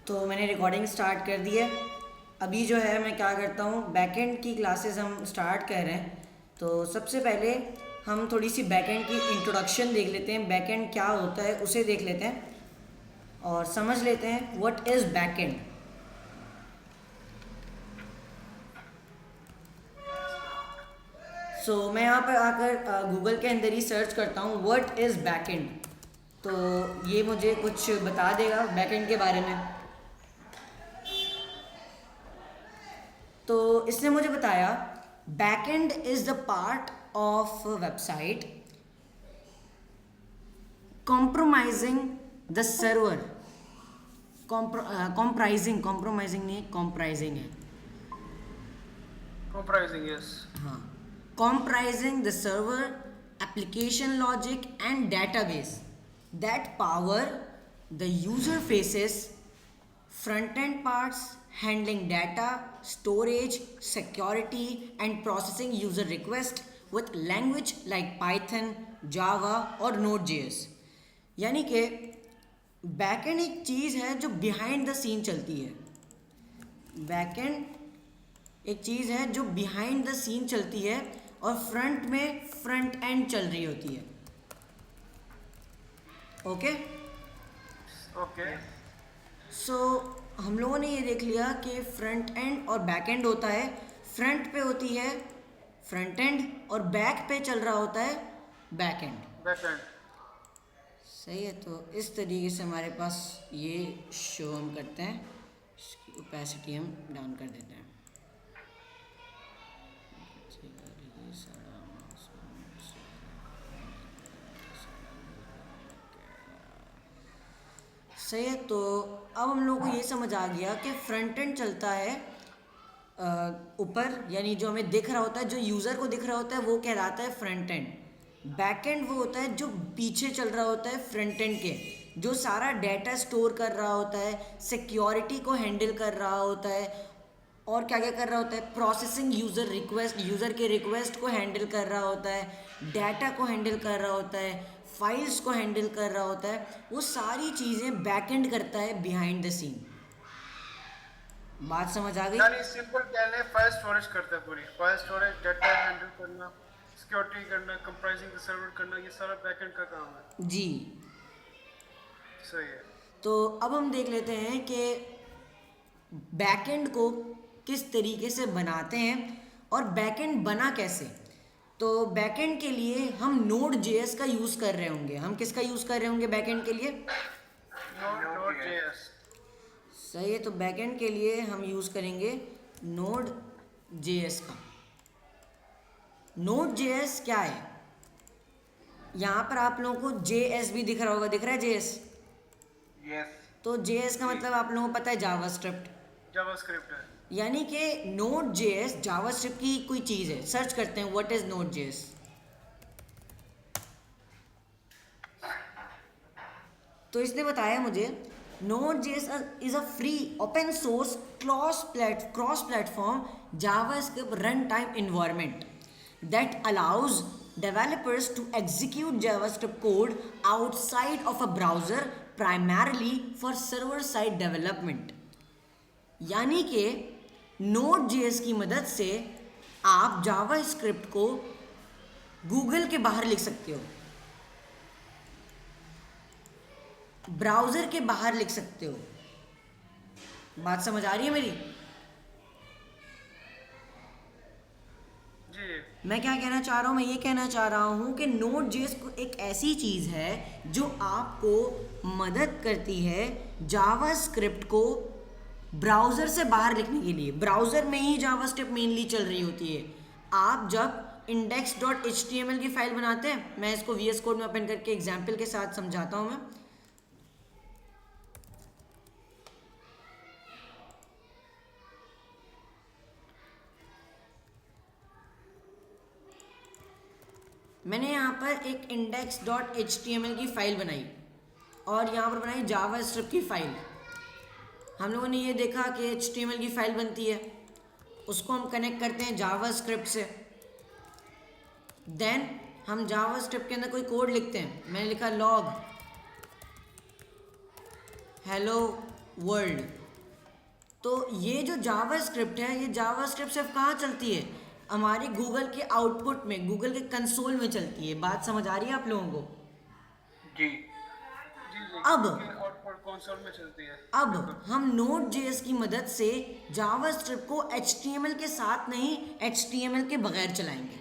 तो मैंने recording start कर दी है। अभी जो है मैं क्या करता हूँ, बैकएंड की क्लासेस हम स्टार्ट कर रहे हैं। तो सबसे पहले हम थोड़ी सी बैकएंड की इंट्रोडक्शन देख लेते हैं, बैकएंड क्या होता है उसे देख लेते हैं और समझ लेते हैं व्हाट इज़ बैकएंड। मैं यहाँ पर आकर गूगल के अंदर ही सर्च करता हूँ व्हाट इज़ बैकएंड, तो ये मुझे कुछ बता देगा बैकएंड के बारे में। तो इसने मुझे बताया backend is the part of website compromising the server, comprising नहीं, कॉम्प्राइजिंग है। Comprising, yes. हाँ, comprising the server, application logic and database that power the user faces, front-end parts handling data, storage, security and processing user request with language like Python, Java और Node.js। यानी कि backend एक चीज़ है जो behind the scene चलती है। Backend एक चीज़ है जो बिहाइंड द सीन चलती है और फ्रंट में फ्रंट एंड चल रही होती है। Okay, Okay. सो हम लोगों ने ये देख लिया कि फ्रंट एंड और बैक एंड होता है। फ्रंट पे होती है फ्रंट एंड और बैक पे चल रहा होता है बैक एंड। Backend. सही है, तो इस तरीके से हमारे पास ये शो हम करते हैं। इसकी ओपेसिटी हम डाउन कर देते हैं। सही है, तो अब हम लोगों को ये समझ आ गया कि फ्रंट एंड चलता है ऊपर, यानी जो हमें दिख रहा होता है, जो यूज़र को दिख रहा होता है वो कहलाता है फ्रंट एंड। बैक एंड वो होता है जो पीछे चल रहा होता है फ्रंट एंड के, जो सारा डाटा स्टोर कर रहा होता है, सिक्योरिटी को हैंडल कर रहा होता है और क्या क्या कर रहा होता है, प्रोसेसिंग यूज़र रिक्वेस्ट, यूज़र के रिक्वेस्ट को हैंडल कर रहा होता है, डाटा को हैंडल कर रहा होता है, फाइल्स को हैंडल कर रहा होता है। वो सारी चीज़ें बैकएंड करता है बिहाइंड द सीन। बात समझ आ गई? यानी सिंपल कहने फाइल स्टोरेज करता है, पूरी फाइल स्टोरेज, डाटा हैंडल करना, सिक्योरिटी करना, कंप्राइजिंग द सर्वर करना, ये सारा बैकएंड का काम है। जी, सही है। तो अब हम देख लेते हैं कि बैकएंड को किस तरीके से बनाते हैं और बैकएंड बना कैसे। तो बैकएंड के लिए हम नोड जेएस का यूज़ कर रहे होंगे। हम किसका यूज़ कर रहे होंगे बैकएंड के लिए? Node.js। सही है, तो बैकएंड के लिए हम यूज़ करेंगे नोड जेएस का। नोड जेएस क्या है? यहाँ पर आप लोगों को जेएस भी दिख रहा होगा, दिख रहा है जेएस? यस। तो जेएस का मतलब आप लोगों को पता है जावास्क्रिप्ट, जावास्क्रिप्ट है। यानी कि नोड जेएस जावास्क्रिप्ट की कोई चीज़ है। सर्च करते हैं व्हाट इज नोड जेएस। तो इसने बताया मुझे node JS is a free open source cross platform JavaScript run time environment that allows developers to execute JavaScript code outside of a browser primarily for server side development। यानी कि Node.js की मदद से आप जावास्क्रिप्ट को Google के बाहर लिख सकते हो, ब्राउज़र के बाहर लिख सकते हो। बात समझ आ रही है मेरी? जी। मैं क्या कहना चाह रहा हूँ? मैं ये कहना चाह रहा हूँ कि Node.js को एक ऐसी चीज़ है जो आपको मदद करती है जावास्क्रिप्ट को ब्राउज़र से बाहर लिखने के लिए। ब्राउज़र में ही जावास्क्रिप्ट मेनली चल रही होती है। आप जब index.html की फाइल बनाते हैं, मैं इसको VS कोड में ओपन करके एग्जाम्पल के साथ समझाता हूँ। मैंने यहाँ पर एक index.html की फ़ाइल बनाई और यहाँ पर बनाई जावास्क्रिप्ट की फ़ाइल। हम लोगों ने ये देखा कि HTML की फ़ाइल बनती है, उसको हम कनेक्ट करते हैं जावास्क्रिप्ट से। देन हम जावास्क्रिप्ट के अंदर कोई कोड लिखते हैं। मैंने लिखा लॉग हेलो वर्ल्ड। तो ये जो जावास्क्रिप्ट है, ये जावास्क्रिप्ट सिर्फ कहाँ चलती है? हमारी गूगल के आउटपुट में, गूगल के कंसोल में चलती है। बात समझ आ रही है आप लोगों को? जी जी जी, अब के आउटपुट कंसोल में चलती है। अब हम नोड जेएस की मदद से जावास्क्रिप्ट को HTML के साथ नहीं, HTML के बगैर चलाएंगे।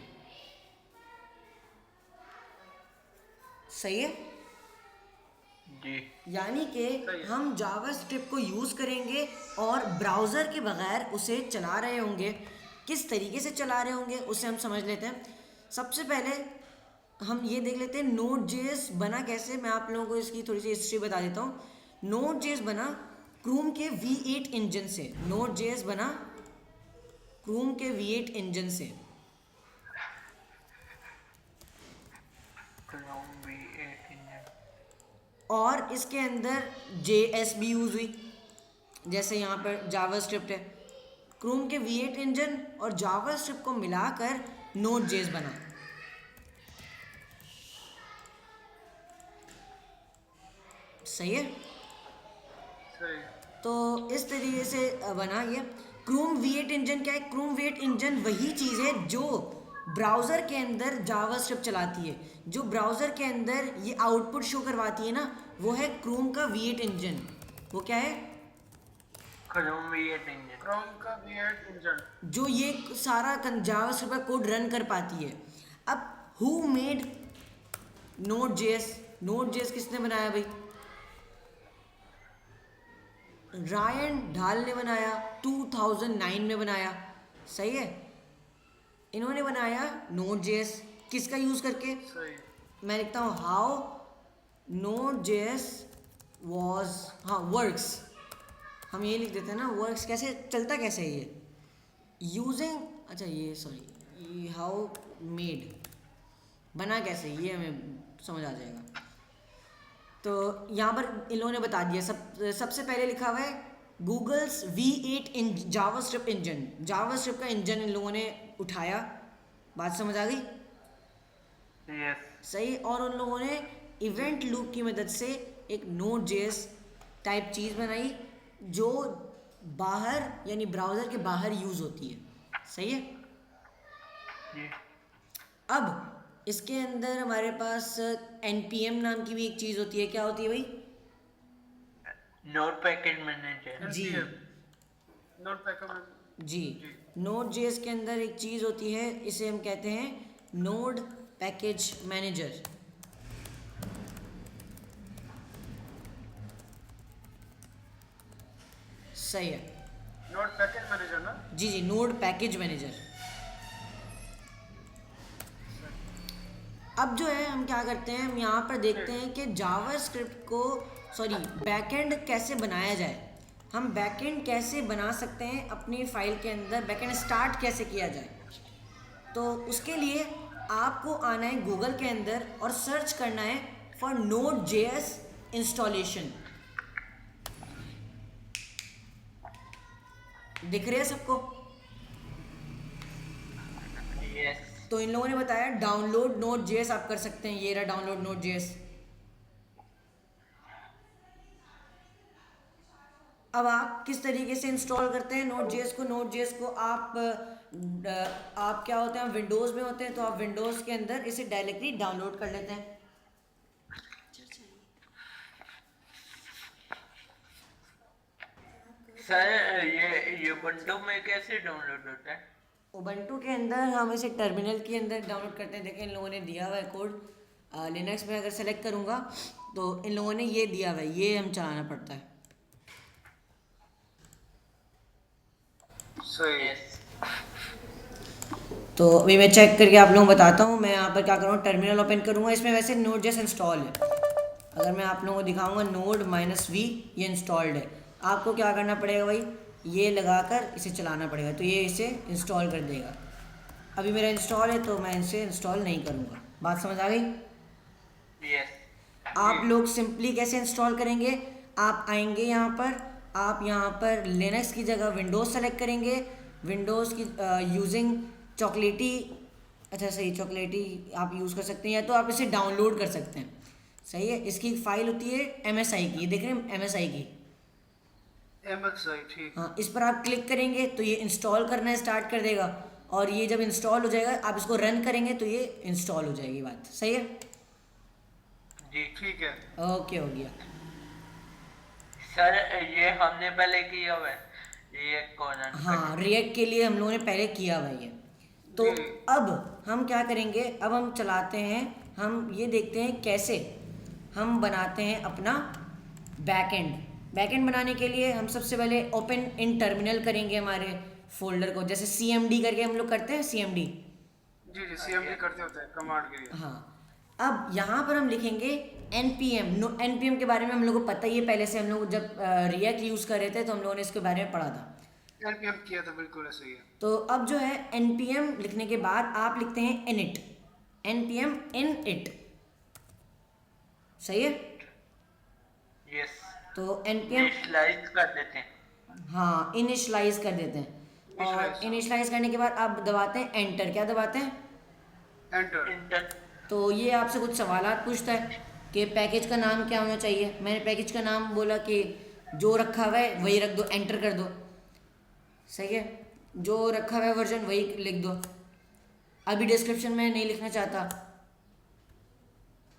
सही है? जी यानी कि सही है। हम जावास्क्रिप्ट को यूज़ करेंगे और ब्राउज़र के बगैर उसे चला रहे होंगे। किस तरीके से चला रहे होंगे उसे हम समझ लेते हैं। सबसे पहले हम ये देख लेते हैं नोड जेएस बना कैसे। मैं आप लोगों को इसकी थोड़ी सी हिस्ट्री बता देता हूँ। नोड जेएस बना क्रूम के V8 इंजन से। नोड जेएस बना क्रूम के V8 इंजन से। Chrome V8 engine. और इसके अंदर JS भी यूज़ हुई, जैसे यहाँ पर जावास्क्रिप्ट है। क्रूम के V8 इंजन और जावास्क्रिप्ट को मिलाकर नोड जेएस बना। सही है? सही। तो इस तरीके से बना ये। क्रूम V8 इंजन क्या है? क्रूम V8 इंजन वही चीज़ है जो ब्राउज़र के अंदर जावास्क्रिप्ट चलाती है। जो ब्राउज़र के अंदर ये आउटपुट शो करवाती है ना, वो है क्रूम का V8 इंजन। वो क्या है? Chrome V8 engine. क्रोम का V8 इंजन। जो ये सारा जावास्क्रिप्ट का कोड रन कर पाती है। अब who made node JS? Node JS किसने बनाया भाई? रायन ढाल ने बनाया, 2009 में बनाया। सही है? इन्होंने बनाया नोड जेएस किसका यूज़ करके? सही। मैं लिखता हूँ हाउ नोड जेएस वॉज, हाँ वर्क्स, हम ये लिख देते हैं ना वर्क्स। कैसे चलता, कैसे है ये? यूजिंग, अच्छा ये सॉरी, हाउ मेड बना कैसे, ये हमें समझ आ जाएगा। तो यहाँ पर इन लोगों ने बता दिया। सबसे पहले लिखा हुआ है Google's V8 JavaScript engine. JavaScript का इंजन इन लोगों ने उठाया। बात समझ आ गई? यस। सही। और उन लोगों ने इवेंट लूप की मदद से एक नोड जेएस टाइप चीज़ बनाई जो बाहर, यानी ब्राउज़र के बाहर यूज़ होती है। सही है? जी अब इसके अंदर हमारे पास NPM नाम की भी एक चीज़ होती है। क्या होती है भाई? Node package manager. जी नोट पैकेज। जी, नोड जेएस के अंदर एक चीज़ होती है, इसे हम कहते हैं नोड पैकेज मैनेजर। सही है? नोट पैकेज मैनेजर ना। जी जी, नोड पैकेज मैनेजर। अब जो है हम क्या करते हैं, हम यहाँ पर देखते हैं कि जावास्क्रिप्ट को, सॉरी, बैकएंड कैसे बनाया जाए। हम बैकएंड कैसे बना सकते हैं अपनी फाइल के अंदर, बैकएंड स्टार्ट कैसे किया जाए। तो उसके लिए आपको आना है गूगल के अंदर और सर्च करना है फॉर नोड जेएस इंस्टॉलेशन। दिख रहे हैं सबको? यस। तो इन लोगों ने बताया डाउनलोड नोड जेएस आप कर सकते हैं। ये रहा डाउनलोड नोड जेएस। अब आप किस तरीके से इंस्टॉल करते हैं नोड जेएस को? नोड जेएस को आप क्या होते हैं, विंडोज़ में होते हैं तो आप विंडोज़ के अंदर इसे डायरेक्टली डाउनलोड कर लेते हैं। सर ये बंटू में कैसे डाउनलोड होता है? उबंटू के अंदर हम इसे टर्मिनल के अंदर डाउनलोड करते हैं। देखें इन लोगों ने दिया हुआ है कोड। लिनक्स में अगर सेलेक्ट करूँगा तो इन लोगों ने ये दिया हुआ है, ये हम चलाना पड़ता है। सही। यस। तो अभी मैं चेक करके आप लोगों को बताता हूँ। मैं यहाँ पर क्या करूँगा, टर्मिनल ओपन करूँगा। इसमें वैसे नोड जेएस इंस्टॉल है। अगर मैं आप लोगों को दिखाऊँगा नोड -v, ये इंस्टॉल्ड है। आपको क्या करना पड़ेगा भाई, ये लगाकर इसे चलाना पड़ेगा तो ये इसे इंस्टॉल कर देगा। अभी मेरा इंस्टॉल है तो मैं इसे इंस्टॉल नहीं करूँगा। बात समझ आ गई? यस। आप लोग सिंपली कैसे इंस्टॉल करेंगे, आप आएंगे यहाँ पर, आप यहाँ पर लिनक्स की जगह विंडोज़ सेलेक्ट करेंगे। विंडोज़ की यूजिंग चॉकलेटी, अच्छा सही, चॉकलेटी आप यूज़ कर सकते हैं, या तो आप इसे डाउनलोड कर सकते हैं। सही है? इसकी फाइल होती है MSI की, देख रहे हैं MSI की। MXI ठीक। हाँ, इस पर आप क्लिक करेंगे तो ये इंस्टॉल करना स्टार्ट कर देगा, और ये जब इंस्टॉल हो जाएगा आप इसको रन करेंगे तो ये इंस्टॉल हो जाएगी। बात सही है? जी ठीक है। ओके, हो गया। सर ये हमने पहले किया हुआ है, ये कौन हाँ, रिएक्ट के लिए हम लोगों ने पहले किया हुआ है। तो जी। अब हम क्या करेंगे, अब हम चलाते हैं, हम ये देखते हैं कैसे हम बनाते हैं अपना बैकएंड। बैकएंड बनाने के लिए हम सबसे पहले ओपन इन टर्मिनल करेंगे हमारे फोल्डर को, जैसे CMD करके हम लोग करते हैं CMD। जी जी CMD करते होते हैं कमांड के लिए। हाँ, अब यहाँ पर हम लिखेंगे npm। npm के बारे में हम लोग को पता ही है, पहले से हम लोग जब रिएक्ट यूज़ कर रहे थे तो हम लोगों ने इसके बारे में पढ़ा था। NPM किया था, बिल्कुल ऐसे ही है। तो अब जो है npm लिखने के बाद आप लिखते हैं init, npm init। सही है? यस, तो npm, इनिशियलाइज कर देते हैं। हाँ, इनिशलाइज कर देते हैं, और Initialize। इनिशलाइज करने के बाद आप दबाते हैं एंटर। क्या दबाते हैं? एंटर। इंटर तो ये आपसे कुछ सवालात पूछता है कि पैकेज का नाम क्या होना चाहिए। मैंने पैकेज का नाम बोला कि जो रखा हुआ है वही रख दो, एंटर कर दो। सही है? जो रखा हुआ है वर्जन वही लिख दो। अभी डिस्क्रिप्शन में नहीं लिखना चाहता,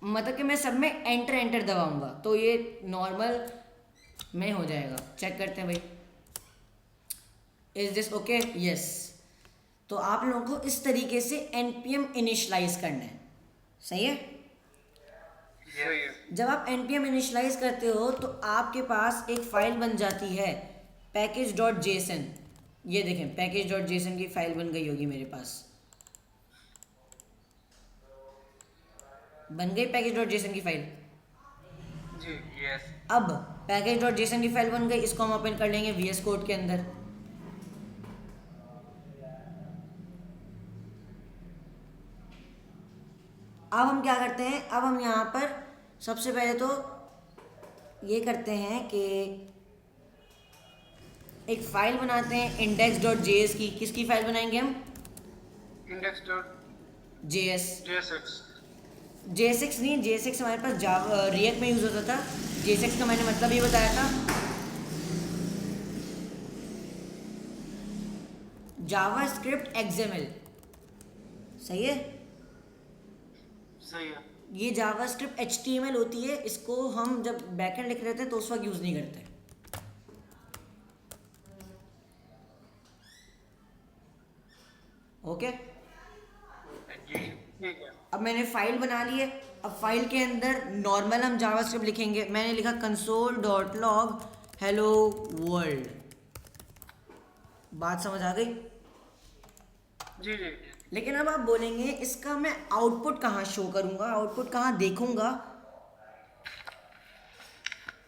मतलब कि मैं सब में एंटर एंटर दबाऊंगा तो ये नॉर्मल में हो जाएगा। चेक करते हैं भाई, इज दिस ओके? यस। तो आप लोगों को इस तरीके से npm इनिशलाइज करना है। सही है? सही है। जब आप npm इनिशलाइज करते हो तो आपके पास एक फाइल बन जाती है package.json। ये देखें, package.json की फाइल बन गई होगी मेरे पास। बन गई package.json की फाइल। जी। यस, अब package.json की फाइल बन गई, इसको हम ओपन कर लेंगे VS कोड के अंदर। अब हम क्या करते हैं, अब हम यहाँ पर सबसे पहले तो ये करते हैं कि एक फाइल बनाते हैं index.js की। किसकी फाइल बनाएंगे हम? index.jsx। JSX नहीं, JSX हमारे पास जावा रिएक्ट में यूज़ होता था। JSX का मैंने मतलब ये बताया था, जावास्क्रिप्ट XML। सही है? सही है। ये जावास्क्रिप्ट HTML होती है, इसको हम जब बैकएंड लिख रहे थे तो उस वक्त यूज़ नहीं करते। ओके, जी, ठीक है। अब मैंने फाइल बना ली है। अब फाइल के अंदर नॉर्मल हम जावास्क्रिप्ट लिखेंगे। मैंने लिखा console.log hello world। बात समझ आ गई? जी जी। लेकिन अब आप बोलेंगे इसका मैं आउटपुट कहाँ शो करूँगा, आउटपुट कहाँ देखूँगा?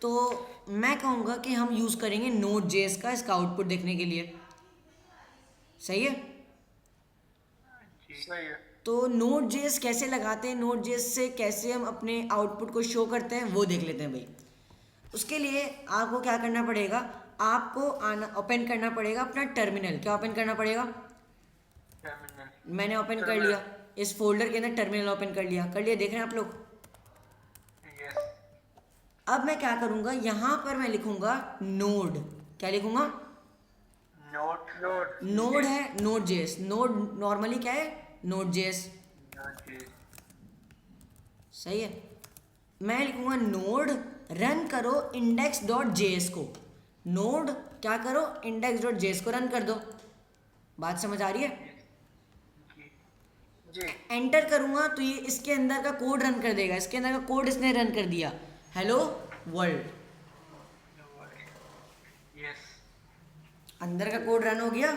तो मैं कहूँगा कि हम यूज़ करेंगे Node.js का इसका आउटपुट देखने के लिए। सही है? सही है। तो Node.js कैसे लगाते हैं, Node.js से कैसे हम अपने आउटपुट को शो करते हैं वो देख लेते हैं भाई। उसके लिए आपको क्या करना पड़ेगा, आपको आना ओपन करना पड़ेगा अपना टर्मिनल। क्या ओपन करना पड़ेगा? टर्मिनल। मैंने ओपन कर लिया, इस फोल्डर के अंदर टर्मिनल ओपन कर लिया। देख रहे हैं आप लोग? यस, अब मैं क्या करूँगा, यहाँ पर मैं लिखूँगा नोड। क्या लिखूँगा? नोट नोड है Node.js। नोड नॉर्मली क्या है? Node.js। सही है? मैं लिखूँगा नोड रन करो index.js को। नोड क्या करो, index.js को रन कर दो। बात समझ आ रही है? जी। एंटर करूँगा तो ये इसके अंदर का कोड रन कर देगा। इसके अंदर का कोड इसने रन कर दिया, हेलो वर्ल्ड। यस, अंदर का कोड रन हो गया।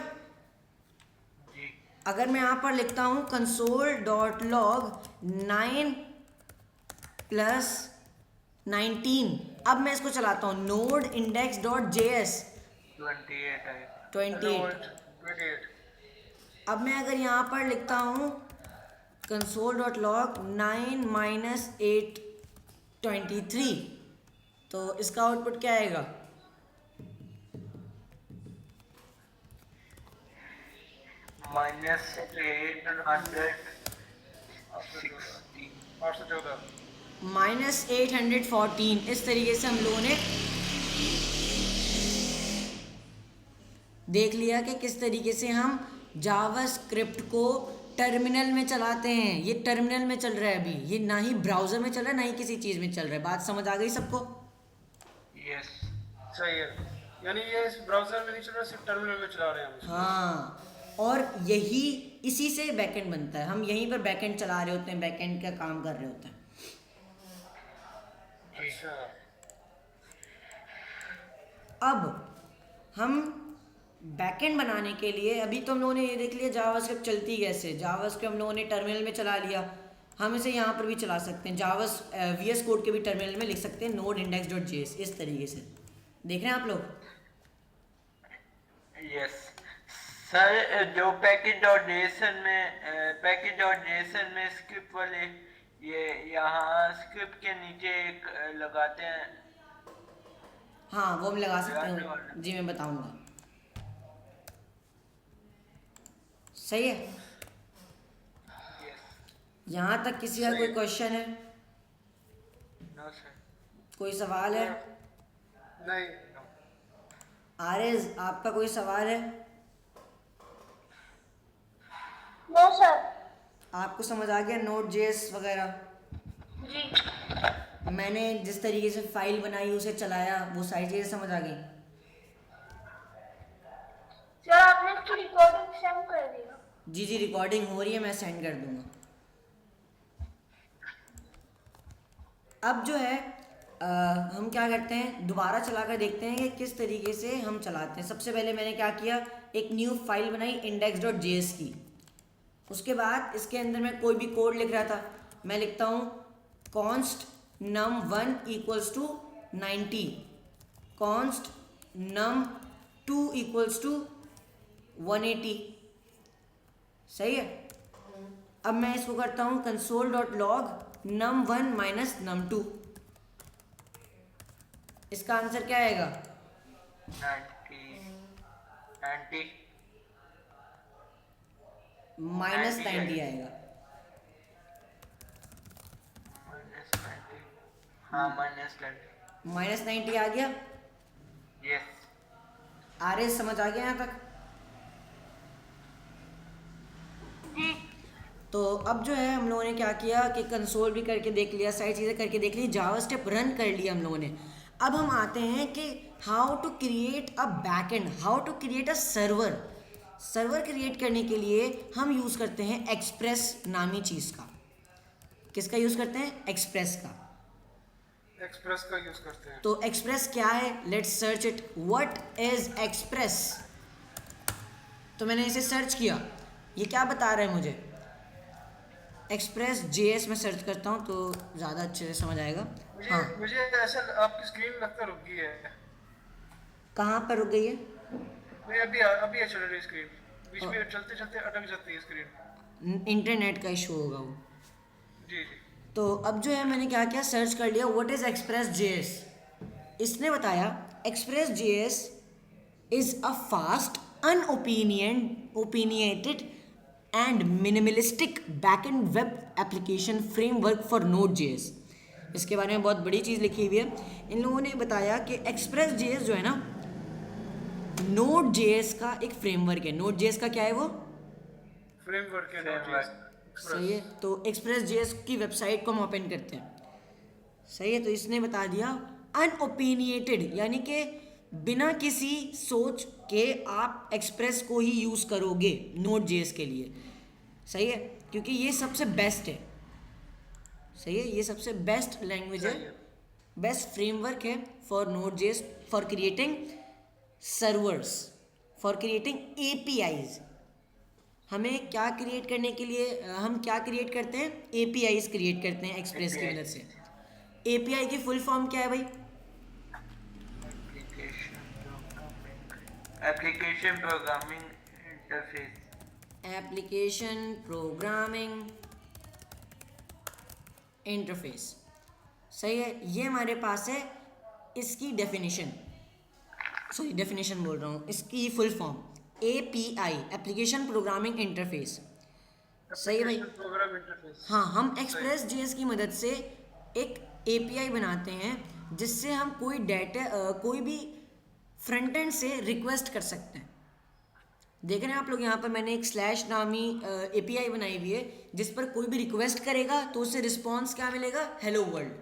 जी, अगर मैं यहाँ पर लिखता हूँ console.log 9 + 19, अब मैं इसको चलाता हूँ node index.js 28 आएगा। 28। 28। अब मैं अगर यहाँ पर लिखता हूँ console.log 9 - 8 23, तो इसका आउटपुट क्या आएगा? -860 814। -814। इस तरीके से हम लोगों ने देख लिया कि किस तरीके से हम जावास्क्रिप्ट को टर्मिनल में चलाते हैं। ये टर्मिनल में चल रहा है अभी, ये ना ही ब्राउज़र में चल रहा है ना ही किसी चीज़ में चल रहा है। बात समझ आ गई सबको? यस सही है, यानी ये इस ब्राउजर में नहीं चल रहा, सिर्फ टर्मिनल में चला रहे हैं हम इसको। हाँ, और यही इसी से बैकएंड बनता है। हम यहीं पर बैकएंड चला रहे होते हैं, बैकएंड का काम कर रहे होते हैं। अच्छा, अब हम बैकएंड बनाने के लिए, अभी तो हम लोगों ने ये देख लिया जावास्क्रिप्ट चलती कैसे। जावास्क्रिप्ट हम लोगों ने टर्मिनल में चला लिया, हम इसे यहाँ पर भी चला सकते हैं। VS कोड के भी टर्मिनल में लिख सकते हैं node index.js, इस तरीके से। देख रहे हैं आप लोग? यस सर, जो पैकेज.json में स्क्रिप्ट वाले ये यहाँ स्क्रिप्ट के नीचे एक लगाते हैं। हाँ, वो हम लगा सकते लगाने हैं वाला। जी, मैं बताऊंगा। सही है। यस यहाँ तक किसी का सही कोई है। क्वेश्चन है, नो सर। कोई सवाल है? नहीं, आरिज, आपका कोई सवाल है? No sir. आपको समझ आ गया Node.js वगैरह? जी मैंने जिस तरीके से फाइल बनाई, उसे चलाया, वो सारी चीज़ें समझ आ गई? सर, आपने इसकी रिकॉर्डिंग सेंड कर दिया। जी जी, रिकॉर्डिंग हो रही है, मैं सेंड कर दूंगा। अब जो है हम क्या करते हैं, दोबारा चला कर देखते हैं कि किस तरीके से हम चलाते हैं। सबसे पहले मैंने क्या किया, एक न्यू फाइल बनाई index.js की। उसके बाद इसके अंदर मैं कोई भी कोड लिख रहा था, मैं लिखता हूँ const num1 equals to 90, const num2 equals to 180। सही है। अब मैं इसको करता हूँ console.log num1 माइनस num2। इसका आंसर क्या आएगा? 90 माइनस 90 90 आएगा। -90। हाँ -90। माइनस 90 आ गया। यस आर समझ आ गया यहाँ तक? जी तो अब जो है हम लोगों ने क्या किया कि कंसोल भी करके देख लिया, सारी चीज़ें करके देख ली, जावास्क्रिप्ट रन कर लिया हम लोगों ने। अब हम आते हैं कि how to create a backend, how to create a server. Server create करने के लिए हम यूज़ करते हैं एक्सप्रेस नामी चीज़ का। किसका यूज़ करते हैं? एक्सप्रेस का। एक्सप्रेस का यूज करते हैं। तो एक्सप्रेस क्या है? Let's search it. What is express? तो मैंने इसे सर्च किया, ये क्या बता रहा है मुझे? एक्सप्रेस JS में सर्च करता हूँ तो ज़्यादा अच्छे से समझ आएगा। मुझे हाँ, मुझे ऐसा आपकी स्क्रीन लगता रुक गई है। कहाँ पर रुक गई है? मुझे अभी चल रही स्क्रीन, बीच में चलते चलते अटक जाती है स्क्रीन। इंटरनेट का इशू होगा वो। जी जी। तो अब जो है मैंने क्या किया, सर्च कर लिया व्हाट इज़ एक्सप्रेस JS। इसने बताया Express JS is a fast unopinionated and minimalistic backend web application framework for Node.js। इसके बारे में बहुत बड़ी चीज़ लिखी हुई है। इन लोगों ने बताया कि एक्सप्रेस JS जो है ना, Node.js का एक फ्रेमवर्क है। Node.js का क्या है वो? फ्रेमवर्क है Framework। Node.js। सही है। तो एक्सप्रेस JS की वेबसाइट को हम ओपन करते हैं। सही है। तो इसने बता दिया अनओपिनियटेड, यानी कि बिना किसी सोच के आप एक्सप्रेस को ही यूज़ करोगे Node.js के लिए। सही है, क्योंकि ये सबसे बेस्ट है। सही है, ये सबसे बेस्ट लैंग्वेज है, सही है। बेस्ट फ्रेमवर्क है for Node.js for creating servers, for creating APIs। हमें क्या क्रिएट करने के लिए, हम क्या क्रिएट करते हैं? APIs क्रिएट करते हैं एक्सप्रेस की मदद से। API की फुल फॉर्म क्या है भाई? Application programming interface. Application programming interface. सही है, ये हमारे पास है। इसकी डेफिनेशन, डेफिनेशन बोल रहा हूँ, इसकी full form API, application programming interface. सही है भाई। Program interface. हाँ, हम एक्सप्रेस JS की मदद से एक API बनाते हैं जिससे हम कोई डाटा, कोई भी फ्रंट एंड से रिक्वेस्ट कर सकते हैं। देख रहे हैं आप लोग, यहाँ पर मैंने एक स्लैश नामी एपीआई बनाई हुई है, जिस पर कोई भी रिक्वेस्ट करेगा तो उससे रिस्पॉन्स क्या मिलेगा, हेलो वर्ल्ड।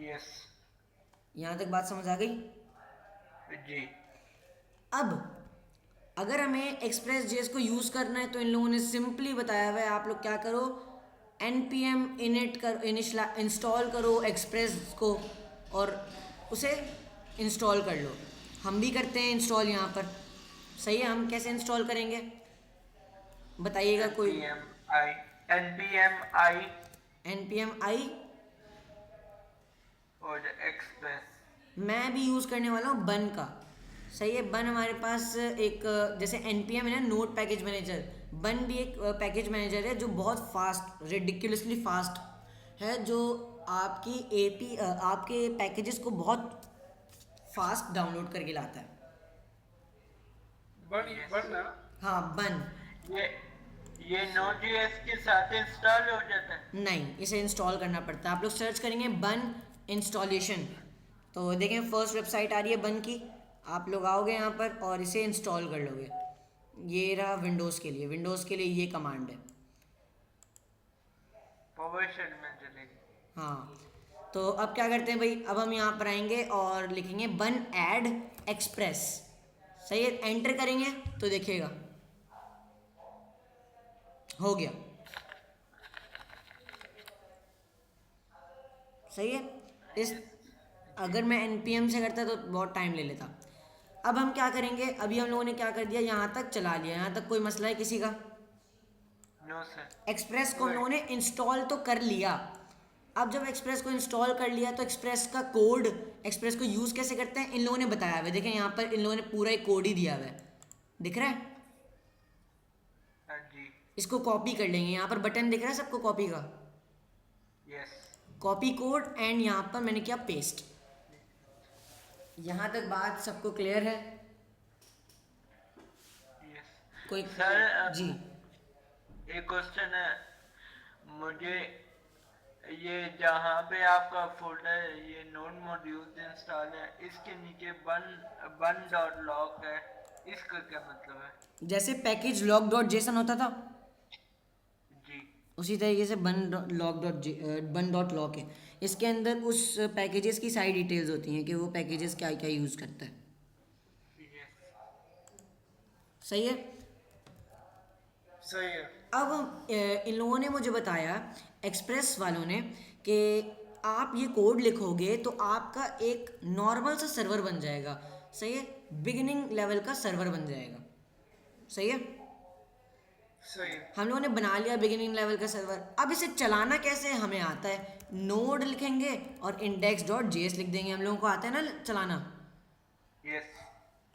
यस यहाँ तक बात समझ आ गई। जी। अब अगर हमें एक्सप्रेस जेएस को यूज़ करना है तो इन लोगों ने सिंपली बताया हुआ है, आप लोग क्या करो, npm init कर इंस्टॉल करो एक्सप्रेस को और उसे इंस्टॉल कर लो। हम भी करते हैं इंस्टॉल यहाँ पर, सही है। हम कैसे इंस्टॉल करेंगे बताइएगा कोई। npm i npm i और एक्सप्रेस। मैं भी यूज़ करने वाला हूँ बन का, सही है। बन हमारे पास एक जैसे npm है ना, नोड पैकेज मैनेजर, बन भी एक पैकेज मैनेजर है जो बहुत फास्ट, रिडिकुलसली फास्ट है, जो आपके पैकेजेस को बहुत फास्ट डाउनलोड करके लाता है। बढ़ना। हाँ बन। ये Node.js के साथ इंस्टॉल हो जाता है? नहीं, इसे इंस्टॉल करना पड़ता है। आप लोग सर्च करेंगे बन इंस्टॉलेशन तो देखें फर्स्ट वेबसाइट आ रही है बन की, आप लोग आओगे यहाँ पर और इसे इंस्टॉल कर लोगे। ये रहा विंडोज़ के लिए, विंडोज़ के लिए ये कमांड है। PowerShell में चलेगी। हाँ, तो अब क्या करते हैं भाई, अब हम यहाँ पर आएंगे और लिखेंगे बन ऐड एक्सप्रेस, सही है। एंटर करेंगे तो देखिएगा हो गया, सही है। इस अगर मैं npm से करता तो बहुत टाइम ले लेता। अब हम क्या करेंगे, अभी हम लोगों ने क्या कर दिया, यहाँ तक चला लिया। यहाँ तक कोई मसला है किसी का? No sir. एक्सप्रेस को हम लोगों ने इंस्टॉल तो कर लिया। अब जब एक्सप्रेस को इंस्टॉल कर लिया तो एक्सप्रेस का कोड, एक्सप्रेस को यूज़ कैसे करते हैं इन लोगों ने बताया हुआ है। देखें यहाँ पर इन लोगों ने पूरा एक कोड ही दिया हुआ है, दिख रहा है। हाँ जी। इसको कॉपी कर लेंगे, यहाँ पर बटन दिख रहा है सबको कॉपी का, यस। कॉपी कोड, एंड यहाँ पर मैंने किया पेस्ट। यहाँ तक बात सबको क्लियर है? यस कोई सर जी? एक क्वेश्चन है मुझे, ये जहाँ पे आपका फोल्डर ये नोड मॉड्यूल्स इंस्टॉल है, इसके नीचे बन डॉट लॉग है, इसका क्या मतलब है? जैसे पैकेज लॉग डॉट जेसन होता था जी। उसी तरीके से बन डॉट लॉग है। इसके अंदर उस पैकेजेस की सारी डिटेल्स होती हैं कि वो पैकेजेस क्या क्या यूज़ करता है, सही है। सही है। अब इन लोगों ने मुझे बताया, एक्सप्रेस वालों ने, कि आप ये कोड लिखोगे तो आपका एक नॉर्मल सा सर्वर बन जाएगा, सही है। बिगिनिंग लेवल का सर्वर बन जाएगा, सही है। सही है। हम लोगों ने बना लिया बिगिनिंग लेवल का सर्वर। अब इसे चलाना कैसे है हमें आता है, नोड लिखेंगे और index.js लिख देंगे, हम लोगों को आता है ना चलाना। यस।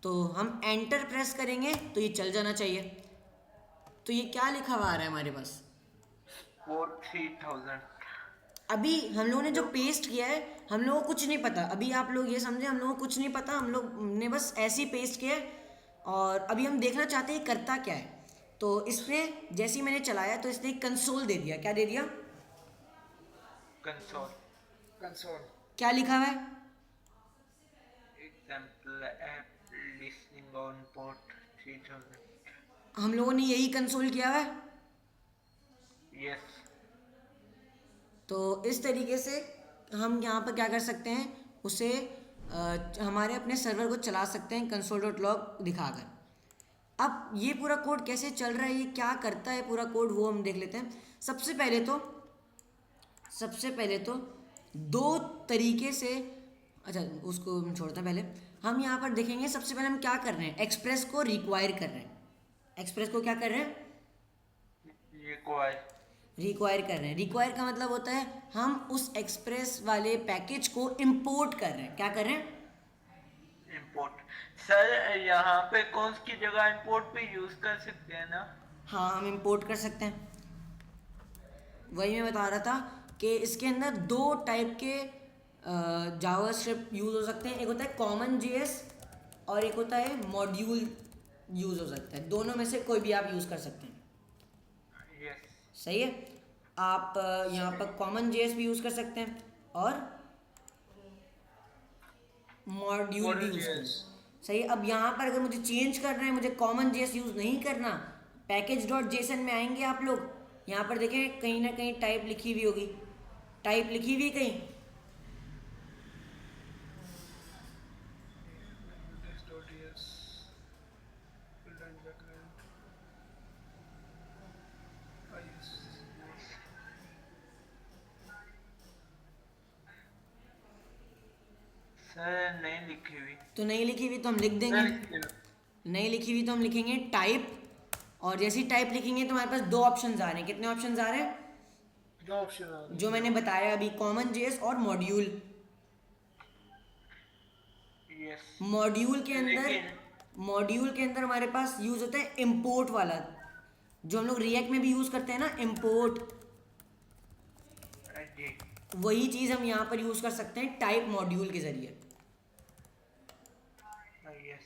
तो हम एंटर प्रेस करेंगे तो ये चल जाना चाहिए। तो ये क्या लिखा हुआ आ रहा है हमारे पास, 4000। अभी हम लोगों ने जो पेस्ट किया है हम लोगों को कुछ नहीं पता। अभी आप लोग ये समझे, हम लोगों को कुछ नहीं पता, हम लोग ने बस ऐसे ही पेस्ट किया है और अभी हम देखना चाहते हैं करता क्या है। तो इसने जैसे ही मैंने चलाया तो इसने कंसोल दे दिया। क्या दे दिया? कंसोल। कंसोल। क्या लिखा हुआ है? Example app listening on port 3000। हम लोगों ने यही कंसोल किया हुआ है। यस। तो इस तरीके से हम यहाँ पर क्या कर सकते हैं, उसे हमारे अपने सर्वर को चला सकते हैं console.log दिखाकर। अब ये पूरा कोड कैसे चल रहा है, ये क्या करता है पूरा कोड, वो हम देख लेते हैं। सबसे पहले तो दो तरीके से, अच्छा उसको हम छोड़ते हैं, पहले हम यहाँ पर देखेंगे। सबसे पहले हम क्या कर रहे हैं, एक्सप्रेस को रिक्वायर कर रहे हैं। एक्सप्रेस को क्या कर रहे हैं, रिक्वायर कर रहे हैं। रिक्वायर का मतलब होता है हम उस एक्सप्रेस वाले पैकेज को इंपोर्ट कर रहे हैं। क्या कर रहे हैं? इंपोर्ट। सर यहाँ पे कौन सी जगह इंपोर्ट पे यूज कर सकते हैं ना? हाँ, हम इंपोर्ट कर सकते हैं। वही मैं बता रहा था कि इसके अंदर दो टाइप के जावास्क्रिप्ट यूज़ हो सकते हैं। एक होता है कॉमन जेएस और एक होता है मॉड्यूल यूज़ हो सकता है। दोनों में से कोई भी आप यूज़ कर सकते हैं, यस। सही है। आप यहाँ पर कॉमन जेएस भी यूज़ कर सकते हैं और मॉड्यूल भी यूज़ कर सकते हैं, सही है। अब यहाँ पर अगर मुझे चेंज करना है, मुझे कॉमन जेएस यूज़ नहीं करना, पैकेज डॉट जेसन में आएंगे आप लोग, यहाँ पर देखें कहीं ना कहीं टाइप लिखी हुई होगी, टाइप लिखी हुई है कहीं, index.ts full line background is sir नहीं लिखी हुई। तो नहीं लिखी हुई तो हम लिख देंगे, नहीं लिखी हुई तो हम लिखेंगे टाइप, और जैसे ही टाइप लिखेंगे तो हमारे पास दो ऑप्शंस आ रहे हैं। कितने ऑप्शंस आ रहे हैं? दो ऑप्शन आ रहे हैं। जो मैंने बताया अभी, कॉमन जेएस और मॉड्यूल। यस मॉड्यूल के अंदर, लेकिन मॉड्यूल के अंदर हमारे पास यूज होता है इंपोर्ट वाला, जो हम लोग रिएक्ट में भी यूज करते हैं ना, इंपोर्ट, जी वही चीज हम यहाँ पर यूज कर सकते हैं टाइप मॉड्यूल के जरिए। यस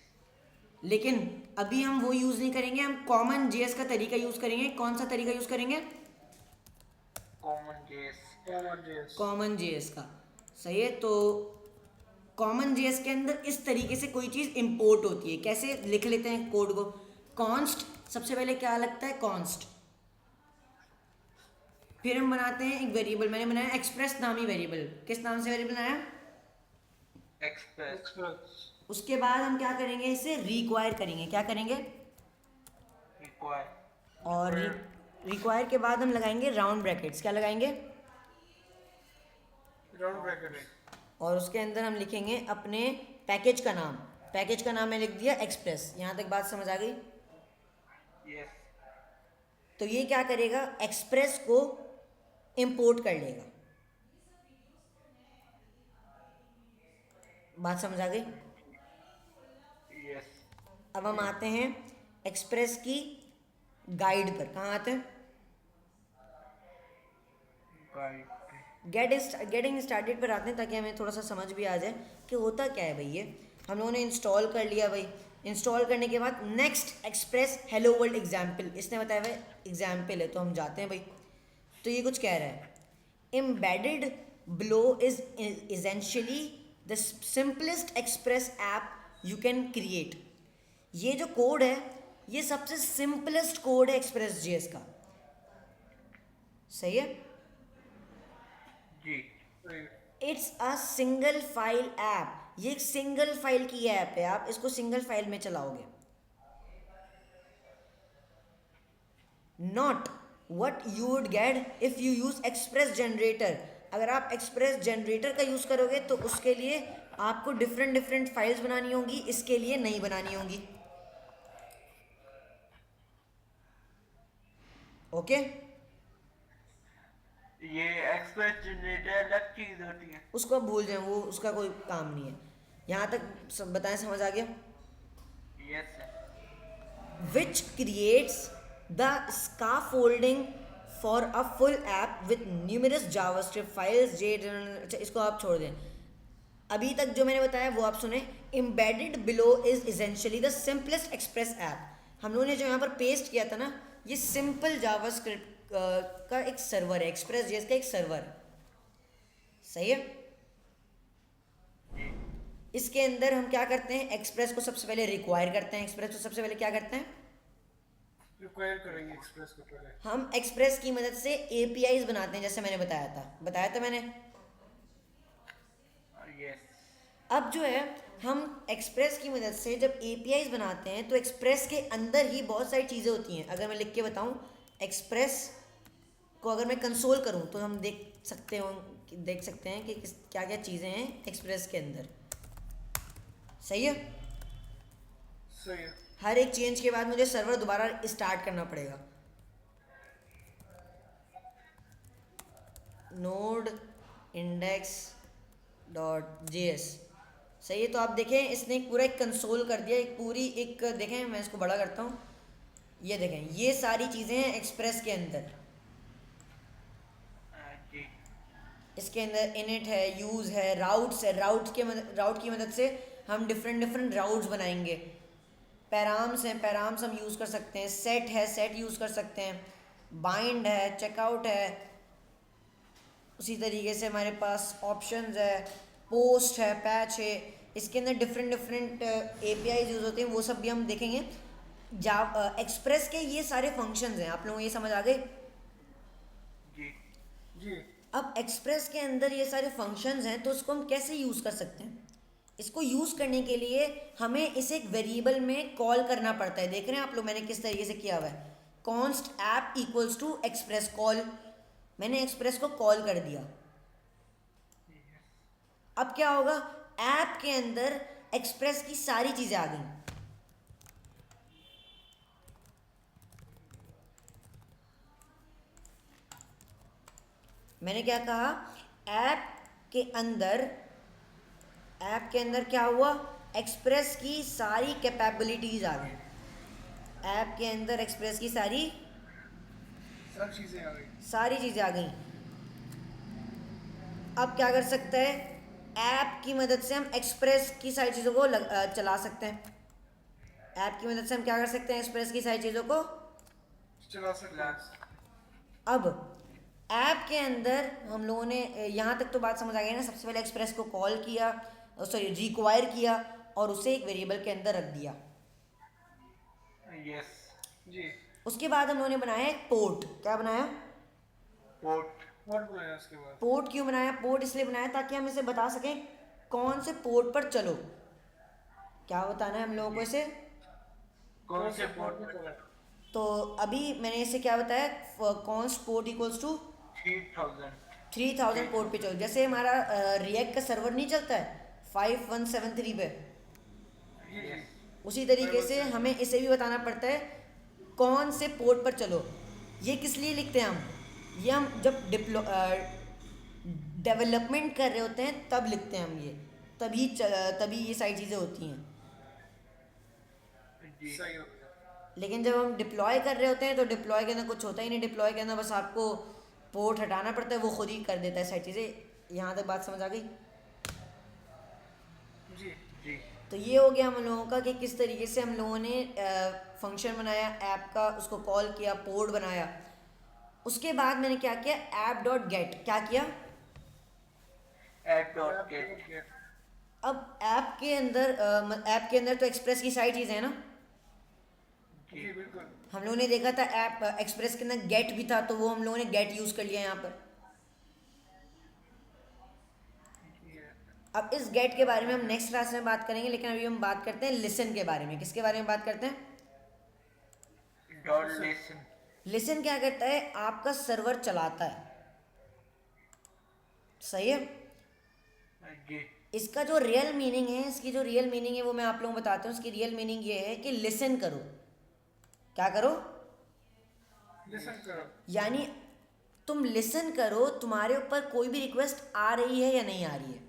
लेकिन अभी हम वो यूज नहीं करेंगे, हम कॉमन जेएस का तरीका यूज करेंगे। कौन सा तरीका यूज करेंगे? Common JS. Common JS. Common JS का, सही है। तो कॉमन जेएस के अंदर इस तरीके से कोई चीज़ इंपोर्ट होती है। कैसे लिख लेते हैं कोड को? कॉन्स्ट, सबसे पहले क्या लगता है? कॉन्स्ट। फिर हम बनाते हैं एक वेरिएबल, मैंने बनाया एक्सप्रेस नामी वेरिएबल। किस नाम से वेरिएबल बनाया? एक्सप्रेस। एक्सप्रेस। उसके बाद हम क्या करेंगे? इसे रिक्वायर करेंगे। क्या करेंगे? रिक्वायर। और रिक्वायर के बाद हम लगाएंगे राउंड ब्रैकेट्स। क्या लगाएंगे? Round bracket. और उसके अंदर हम लिखेंगे अपने पैकेज का नाम। पैकेज का नाम मैंने लिख दिया एक्सप्रेस। यहाँ तक बात समझ आ गई? यस तो ये क्या करेगा? एक्सप्रेस को इंपोर्ट कर लेगा। बात समझ आ गई? यस अब हम आते हैं एक्सप्रेस की गाइड पर। कहाँ आते हैं? गेटिंग स्टार्टेड पर आते हैं, ताकि हमें थोड़ा सा समझ भी आ जाए कि होता क्या है भाई। ये हम लोगों ने इंस्टॉल कर लिया भाई। इंस्टॉल करने के बाद next express hello world example, इसने बताया भाई एग्जाम्पल है, तो हम जाते हैं भाई। तो ये कुछ कह रहा है, embedded below is essentially the simplest Express app you can create. ये जो कोड है ये सबसे सिंपलेस्ट कोड है एक्सप्रेस जेएस का, सही है। जी it's a single file app, ये एक सिंगल फाइल की ऐप है, आप इसको सिंगल फाइल में चलाओगे। Not what you would get if you use express generator. अगर आप एक्सप्रेस जनरेटर का यूज करोगे तो उसके लिए आपको डिफरेंट फाइल्स बनानी होंगी, इसके लिए नहीं बनानी होंगी। ओके ये एक्सप्रेस जनरेटर अलग चीज होती है। उसको आप भूल जाएं, वो उसका कोई काम नहीं है। यहाँ तक सब बताएं, समझ आ गया? Yes which creates the scaffolding for a full app with numerous JavaScript files। अच्छा, इसको आप छोड़ दें। अभी तक जो मैंने बताया वो आप सुने। embedded below is essentially the simplest express app। हम लोगों ने जो यहाँ पर पेस्ट किया था ना, ये सिंपल जावास्क्रिप्ट का एक सर्वर है, एक्सप्रेस जेएस का एक सर्वर है, सही है। इसके अंदर हम क्या करते हैं? एक्सप्रेस को सबसे पहले रिक्वायर करते हैं। एक्सप्रेस को सबसे पहले क्या करते हैं? रिक्वायर करेंगे एक्सप्रेस को पहले। हम एक्सप्रेस की मदद से एपीआईज बनाते हैं, जैसे मैंने बताया था मैंने। यस अब जो है हम एक्सप्रेस की मदद से जब एपीआईज बनाते हैं तो एक्सप्रेस के अंदर ही बहुत सारी चीज़ें होती हैं। अगर मैं लिख के बताऊं, एक्सप्रेस को अगर मैं कंसोल करूं तो हम देख सकते हैं कि क्या क्या चीज़ें हैं एक्सप्रेस के अंदर, सही है। सही है। हर एक चेंज के बाद मुझे सर्वर दोबारा स्टार्ट करना पड़ेगा। नोड इंडेक्स डॉट जेएस, सही है। तो आप देखें इसने पूरा एक कंसोल कर दिया, एक पूरी एक, देखें मैं इसको बड़ा करता हूँ, ये देखें ये सारी चीज़ें हैं एक्सप्रेस के अंदर। जी इसके अंदर इनिट है, यूज़ है, राउट्स है। राउट की मदद से हम डिफरेंट राउट्स बनाएंगे। पैराम्स हैं, पैराम्स हम यूज़ कर सकते हैं। सेट है, सेट यूज़ कर सकते हैं। बाइंड है, चेकआउट है। उसी तरीके से हमारे पास ऑप्शंस है, पोस्ट है, पैच है। इसके अंदर डिफरेंट डिफरेंट APIs यूज़ होते हैं, वो सब भी हम देखेंगे। एक्सप्रेस के ये सारे फंक्शंस हैं, आप लोगों को ये समझ आ गए? जी जी अब एक्सप्रेस के अंदर ये सारे फंक्शंस हैं, तो उसको हम कैसे यूज़ कर सकते हैं? इसको यूज़ करने के लिए हमें इसे एक वेरिएबल में कॉल करना पड़ता है। देख रहे हैं आप लोग मैंने किस तरीके से किया हुआ है, const app equals to express call. मैंने एक्सप्रेस को कॉल कर दिया। अब क्या होगा, ऐप के अंदर एक्सप्रेस की सारी चीज़ें आ गई। मैंने क्या कहा, ऐप के अंदर क्या हुआ, एक्सप्रेस की सारी कैपेबिलिटीज आ गई। ऐप के अंदर एक्सप्रेस की सब चीजें आ गई। सारी चीज़ें आ गई। अब क्या कर सकते हैं, ऐप की मदद से हम एक्सप्रेस की सारी चीज़ों को चला सकते हैं। ऐप की मदद से हम क्या कर सकते हैं, एक्सप्रेस की सारी चीज़ों को। चला सकते हैं। अब ऐप के अंदर हम लोगों ने यहाँ तक तो बात समझ आ गई ना। सबसे पहले एक्सप्रेस को कॉल किया, सॉरी रिक्वायर किया, और उसे एक वेरिएबल के अंदर रख दिया। यस जी उसके बाद हम लोगों ने बनाया एक पोर्ट। क्या बनाया, पोर्ट वर्ड बनाया उसके बाद। पोर्ट। क्यों बनाया, पोर्ट इसलिए बनाया ताकि हम इसे बता सकें कौन से पोर्ट पर चलो। क्या बताना है हम लोगों को इसे, कौन से पोर्ट में चला? तो अभी मैंने इसे क्या बताया, const port equals to 3000 3000 port पे चलो। जैसे हमारा रिएक्ट का सर्वर नहीं चलता है 5173 पे, यस उसी तरीके से हमें इसे भी बताना पड़ता है कौन से पोर्ट पर चलो। ये किस लिए लिखते हैं हम, ये हम जब डेवलपमेंट कर रहे होते हैं तब लिखते हैं हम ये, तभी ये सारी चीज़ें होती हैं। जी सही हो गया। लेकिन जब हम डिप्लॉय कर रहे होते हैं तो डिप्लॉय के अंदर कुछ होता ही नहीं। डिप्लॉय के अंदर बस आपको पोर्ट हटाना पड़ता है, वो खुद ही कर देता है सारी चीज़ें। यहाँ तक बात समझ आ गई? जी जी तो ये हो गया हम लोगों का कि किस तरीके से हम लोगों ने फंक्शन बनाया ऐप का, उसको कॉल किया, पोर्ट बनाया। उसके बाद मैंने क्या किया, ऐप डॉट गेट। क्या किया, ऐप डॉट गेट अब ऐप के अंदर तो एक्सप्रेस की सारी चीज़ें हैं ना। जी बिल्कुल। हम लोगों ने देखा था ऐप एक्सप्रेस के अंदर गेट भी था, तो वो हम लोगों ने गेट यूज़ कर लिया यहाँ पर। अब इस गेट के बारे में हम नेक्स्ट क्लास में बात करेंगे, लेकिन अभी हम बात करते हैं लिसन के बारे में। किसके बारे में बात करते हैं, डॉट लिसन लिसन क्या करता है, आपका सर्वर चलाता है। सही है। जी इसका जो रियल मीनिंग है, इसकी जो रियल मीनिंग है वो मैं आप लोगों को बताता हूँ। इसकी रियल मीनिंग ये है कि लिसन करो। क्या करो, लिसन करो। यानी तुम लिसन करो, तुम्हारे ऊपर कोई भी रिक्वेस्ट आ रही है या नहीं आ रही है।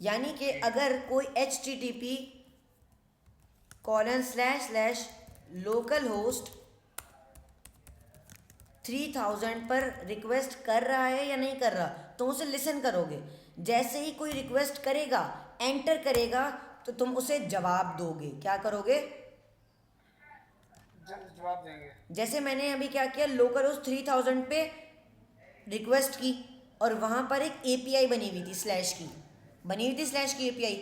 यानी कि अगर कोई http ://localhost 3000 पर रिक्वेस्ट कर रहा है या नहीं कर रहा, तुम उसे लिसन करोगे। जैसे ही कोई रिक्वेस्ट करेगा, एंटर करेगा, तो तुम उसे जवाब दोगे। क्या करोगे, जवाब देंगे। जैसे मैंने अभी क्या किया, लोकल होस्ट 3000 पे रिक्वेस्ट की, और वहाँ पर एक API बनी हुई थी स्लैश की API,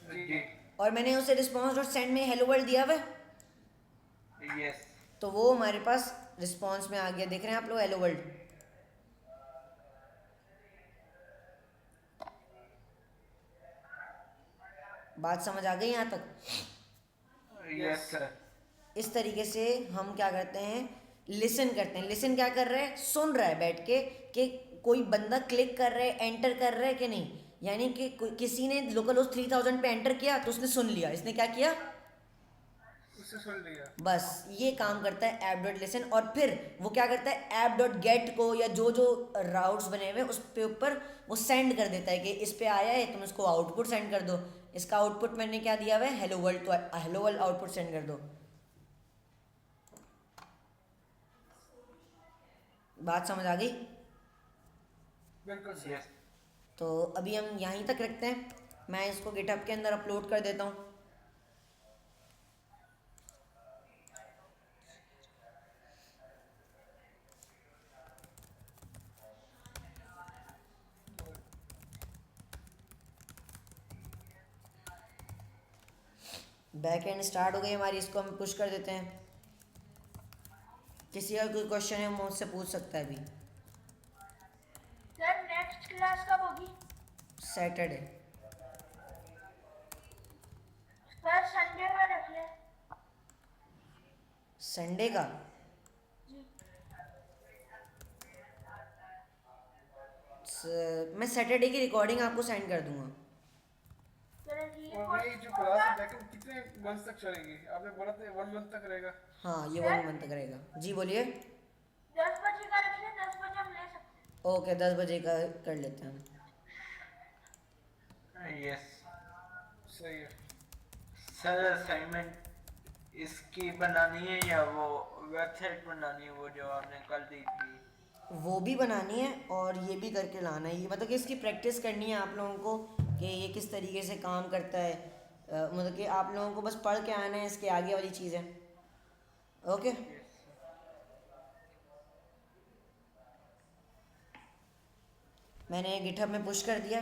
जी और मैंने उसे रिस्पॉन्स डॉट सेंड में हेलो वर्ल्ड दिया हुआ है, यस तो वो हमारे पास रिस्पॉन्स में आ गया। देख रहे हैं आप लोग, हेलो वर्ल्ड। बात समझ आ गई यहाँ तक? यस सर इस तरीके से हम क्या करते हैं, लिसन करते हैं। लिसन क्या कर रहा है, सुन रहा है बैठ के कि कोई बंदा क्लिक कर रहा है, एंटर कर रहा है कि नहीं। यानी कि किसी ने लोकल होस्ट 3000 पे एंटर किया तो उसने सुन लिया। इसने क्या किया, उससे सुन लिया। बस ये काम करता है ऐप डॉट लिसन। और फिर वो क्या करता है, ऐप डॉट गेट को या जो जो राउट्स बने हुए उस पे ऊपर वो सेंड कर देता है कि इस पे आया है, तुम इसको आउटपुट सेंड कर दो। इसका आउटपुट मैंने क्या दिया हुआ है, हेलो वर्ल्ड, तो हेलो वर्ल्ड आउटपुट सेंड कर दो। बात समझ आ गई? बिल्कुल सर। यस तो अभी हम यहीं तक रखते हैं, मैं इसको गिटहब के अंदर अपलोड कर देता हूँ। बैक एंड स्टार्ट हो गई हमारी, इसको हम पुश कर देते हैं। किसी का कोई क्वेश्चन है मुझसे पूछ सकता है अभी। सर नेक्स्ट क्लास कब होगी? सैटरडे। सर संडे में रख ले। संडे का? मैं सैटरडे की रिकॉर्डिंग आपको सेंड कर दूंगा। चलो ठीक और है। ये जो क्लास है बैकएंड कितने मंथ तक चलेगी? आपने बोला था 1 मंथ तक रहेगा। हाँ, ये 1 मंथ तक रहेगा। जी बोलिए। 10 बजे का रख ले, 10 बजे हम ले सकते हैं। ओके, 10 बजे का कर लेते हैं हम। यस सही है। सर, असाइनमेंट इसकी बनानी है या वो वेबसाइट बनानी है, वो जो आपने कल दी थी? वो भी बनानी है और ये भी करके लाना है। ये मतलब कि इसकी प्रैक्टिस करनी है आप लोगों को कि ये किस तरीके से काम करता है। मतलब कि आप लोगों को बस पढ़ के आना है इसके आगे वाली चीज़ें। ओके, मैंने गिटहब में पुश कर दिया।